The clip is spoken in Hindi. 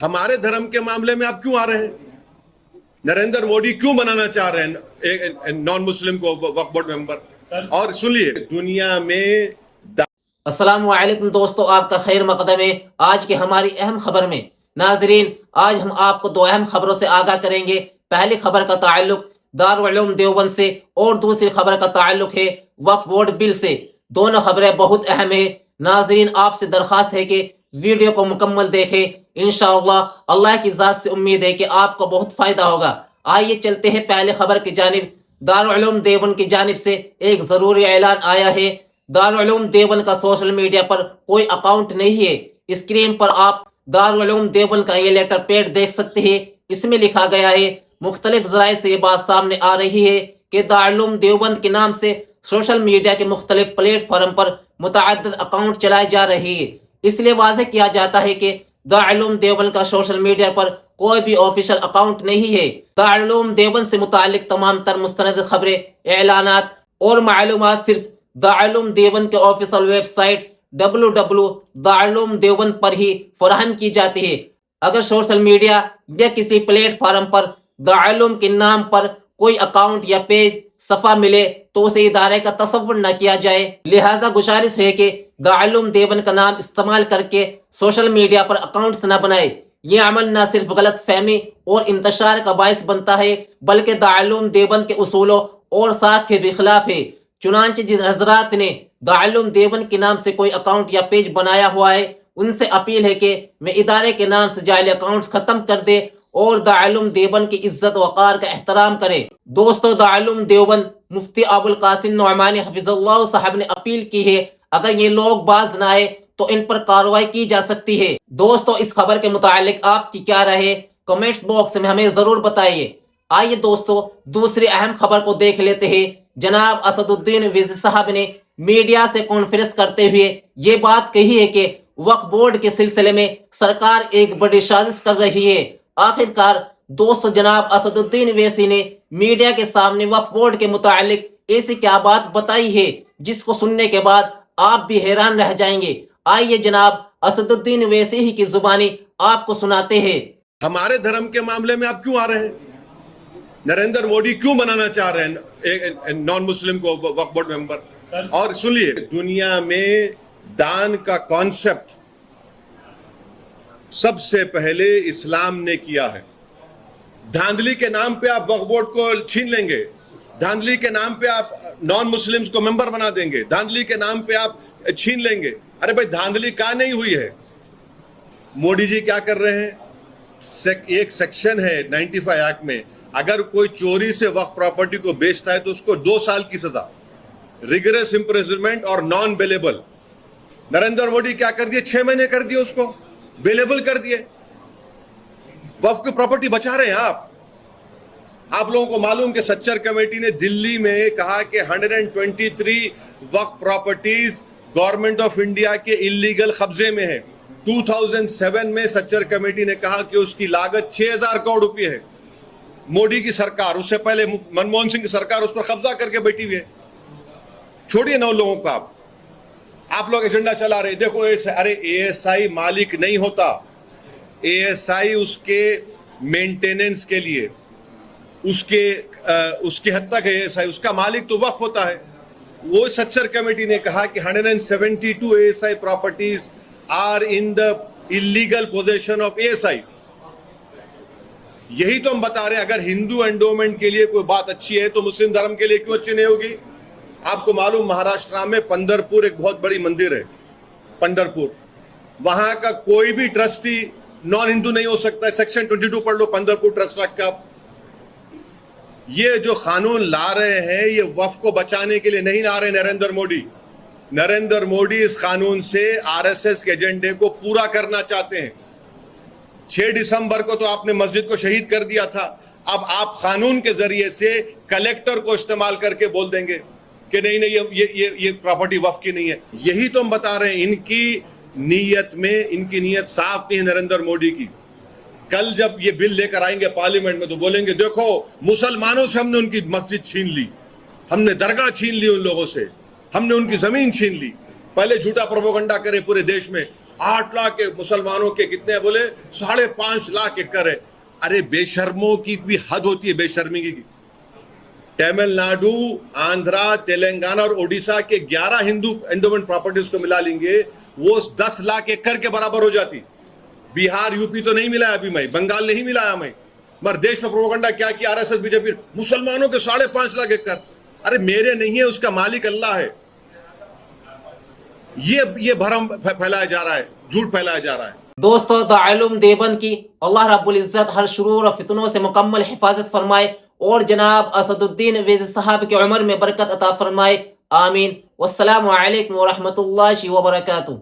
हमारे धर्म के मामले में आप क्यों आ रहे हैं? नरेंद्र मोदी क्यों बनाना चाह रहे हैं नॉन मुस्लिम को वक्फ बोर्ड मेंबर? और सुनिए, दुनिया में अस्सलाम वालेकुम दोस्तों, आपका खैर मकदम है। आज की हमारी अहम खबर में नाजरीन, आज हम आपको दो अहम खबरों से आगाह करेंगे। पहली खबर का ताल्लुक दारुल उलूम देवबंद से और दूसरी खबर का ताल्लुक है वक्फ बोर्ड बिल से। दोनों खबरें बहुत अहम है। नाजरीन, आपसे दरख्वास्त है कि वीडियो को मुकम्मल देखें। इंशाअल्लाह अल्लाह की ज़ात से उम्मीद है कि आपको बहुत फ़ायदा होगा। आइए चलते हैं पहले खबर की जानिब। दारुल उलूम देवबंद की जानिब से एक ज़रूरी ऐलान आया है। दारुल उलूम देवबंद का सोशल मीडिया पर कोई अकाउंट नहीं है। स्क्रीन पर आप दारुल उलूम देवबंद का ये लेटर पैड देख सकते हैं। इसमें लिखा गया है, मुख्तलिफ ज़राए से ये बात सामने आ रही है कि दारुल उलूम देवबंद के नाम से सोशल मीडिया के मुख्तलिफ प्लेटफॉर्म पर मुतअद्दिद अकाउंट चलाए जा रहे हैं। इसलिए वाज़ेह किया जाता है कि दारुल उलूम देवबंद का सोशल मीडिया पर कोई भी ऑफिशियल अकाउंट नहीं है। दारुल उलूम देवबंद से मुतालिक तमाम तर मुस्तनद खबरें, एलानात और मालूमात सिर्फ दारुल उलूम देवबंद के ऑफिशियल वेबसाइट www.darulumdeoband पर ही फराहम की जाती है। अगर सोशल मीडिया या किसी प्लेटफॉर्म पर दारुल उलूम के नाम पर कोई अकाउंट या पेज सफ़ा मिले तो उसे इदारे का तसव्वुर न किया जाए। लिहाजा गुजारिश है कि दारुल उलूम देवबंद का नाम इस्तेमाल करके सोशल मीडिया पर अकाउंट्स न बनाए। ये अमल न सिर्फ गलत फहमी और इंतशार का बायस बनता है, बल्कि दारुल उलूम देवबंद के उसूलों और साख के भी खिलाफ है। चुनांचे जिन हजरात ने दारुल उलूम देवबंद के नाम से कोई अकाउंट या पेज बनाया हुआ है, उनसे अपील है कि वे इदारे के नाम से जाली अकाउंट्स खत्म कर दे और दारुल उलूम देवबंद की इज्जत वक़ार का एहतराम करें। दोस्तों, दारुल उलूम देवबंद मुफ्ती अबुल कासिम नौमानी हफिज़ुल्लाह साहब ने अपील की है, अगर ये लोग बाज न आए तो इन पर कार्रवाई की जा सकती है। दोस्तों, इस खबर के मुतालिक आपकी क्या राय है? कमेंट्स बॉक्स में हमें जरूर बताइए। आइए दोस्तों, दूसरी अहम खबर को देख लेते हैं। जनाब असदुद्दीन ओवैसी साहब ने मीडिया से कॉन्फ्रेंस करते हुए ये बात कही है कि वक्फ बोर्ड के सिलसिले में सरकार एक बड़ी साजिश कर रही है। आखिरकार दोस्तों, जनाब असदुद्दीन ओवैसी ने मीडिया के सामने वक्फ बोर्ड के मुतालिक ऐसी क्या बात बताई है जिसको सुनने के बाद आप भी हैरान रह जाएंगे। आइए जनाब असदुद्दीन ओवैसी ही की जुबानी आपको सुनाते हैं। हमारे धर्म के मामले में आप क्यों आ रहे हैं? नरेंद्र मोदी क्यों बनाना चाह रहे हैं नॉन मुस्लिम को वक्फ बोर्ड मेंबर? और सुनिए, दुनिया में दान का कॉन्सेप्ट सबसे पहले इस्लाम ने किया है। धांधली के नाम पे आप वक्फ बोर्ड को छीन लेंगे, धांधली के नाम पे आप नॉन मुस्लिम्स को मेंबर बना देंगे, धांधली के नाम पे आप छीन लेंगे। अरे भाई, धांधली कहाँ नहीं हुई है? मोदी जी क्या कर रहे हैं? एक सेक्शन है 95 एक्ट में, अगर कोई चोरी से वक्फ प्रॉपर्टी को बेचता है तो उसको 2 साल की सजा, रिगरस इंप्रिजनमेंट और नॉन बेलेबल। नरेंद्र मोदी क्या कर दिए? 6 महीने कर दिए, उसको बेलेबल कर दिए। वक्फ की प्रॉपर्टी बचा रहे हैं आप लोगों को मालूम कि सच्चर कमेटी ने दिल्ली में कहा कि 123 वक्फ प्रॉपर्टीज गवर्नमेंट ऑफ इंडिया के इलीगल कब्जे में है। 2007 में सच्चर कमेटी ने कहा कि उसकी लागत 6000 करोड़ रुपए है। मोदी की सरकार, उससे पहले मनमोहन सिंह की सरकार उस पर कब्जा करके बैठी हुई है। छोड़िए ना उन लोगों का, आप लोग एजेंडा चला रहे। देखो अरे एएसआई मालिक नहीं होता, एएसआई उसके मेंटेनेंस के लिए उसकी हद तक है एएसआई, उसका मालिक तो वक्फ होता है। वो सच्चर कमेटी ने कहा कि 172 ASI properties are in the illegal possession of ASI. यही तो हम बता रहे हैं, अगर हिंदू एंडोमेंट के लिए कोई बात अच्छी है तो मुस्लिम धर्म के लिए क्यों अच्छी नहीं होगी? आपको मालूम, महाराष्ट्र में पंढरपुर एक बहुत बड़ी मंदिर है, पंढरपुर, वहां का कोई भी ट्रस्टी नॉन हिंदू नहीं हो सकता है। सेक्शन 22 पढ़ लो पंढरपुर ट्रस्ट एक्ट का। ये जो कानून ला रहे हैं, ये वक्फ को बचाने के लिए नहीं ला रहे नरेंद्र मोदी इस कानून से आरएसएस के एजेंडे को पूरा करना चाहते हैं। 6 दिसंबर को तो आपने मस्जिद को शहीद कर दिया था, अब आप कानून के जरिए से कलेक्टर को इस्तेमाल करके बोल देंगे कि नहीं ये प्रॉपर्टी वक्फ की नहीं है। यही तो हम बता रहे हैं, इनकी नीयत साफ नहीं है नरेंद्र मोदी की। कल जब ये बिल लेकर आएंगे पार्लियामेंट में तो बोलेंगे, देखो मुसलमानों से हमने उनकी मस्जिद छीन ली, हमने दरगाह छीन ली उन लोगों से, हमने उनकी जमीन छीन ली। पहले झूठा प्रोपेगेंडा करे पूरे देश में 8 लाख के मुसलमानों के कितने हैं? बोले 5.5 लाख एकड़ है। अरे बेशर्मों की भी हद होती है, बेशर्मी की। तमिलनाडु, आंध्रा, तेलंगाना और ओडिशा के 11 हिंदू एंडोमेंट प्रॉपर्टीज को मिला लेंगे, वो 10 लाख एकड़ के बराबर हो जाती। बिहार, यूपी तो नहीं मिला है अभी, मैं बंगाल नहीं मिलाया मैं, मगर देश में प्रोपेगेंडा क्या किया आरएसएस बीजेपी, मुसलमानों के 5.5 लाख एकड़। अरे मेरे नहीं है, उसका मालिक अल्लाह है। ये भरम फैलाया जा रहा है, झूठ फैलाया जा रहा है। दोस्तों, दारुल देवबंद की अल्लाह रब्बुल इज्जत हर शुरूर और फितनों से मुकम्मल हिफाजत फरमाए और जनाब असदुद्दीन अवैसी साहब की उम्र में बरकत अता फरमाए। आमीन। वस्सलामु अलैकुम व रहमतुल्लाहि व बरकातुहू।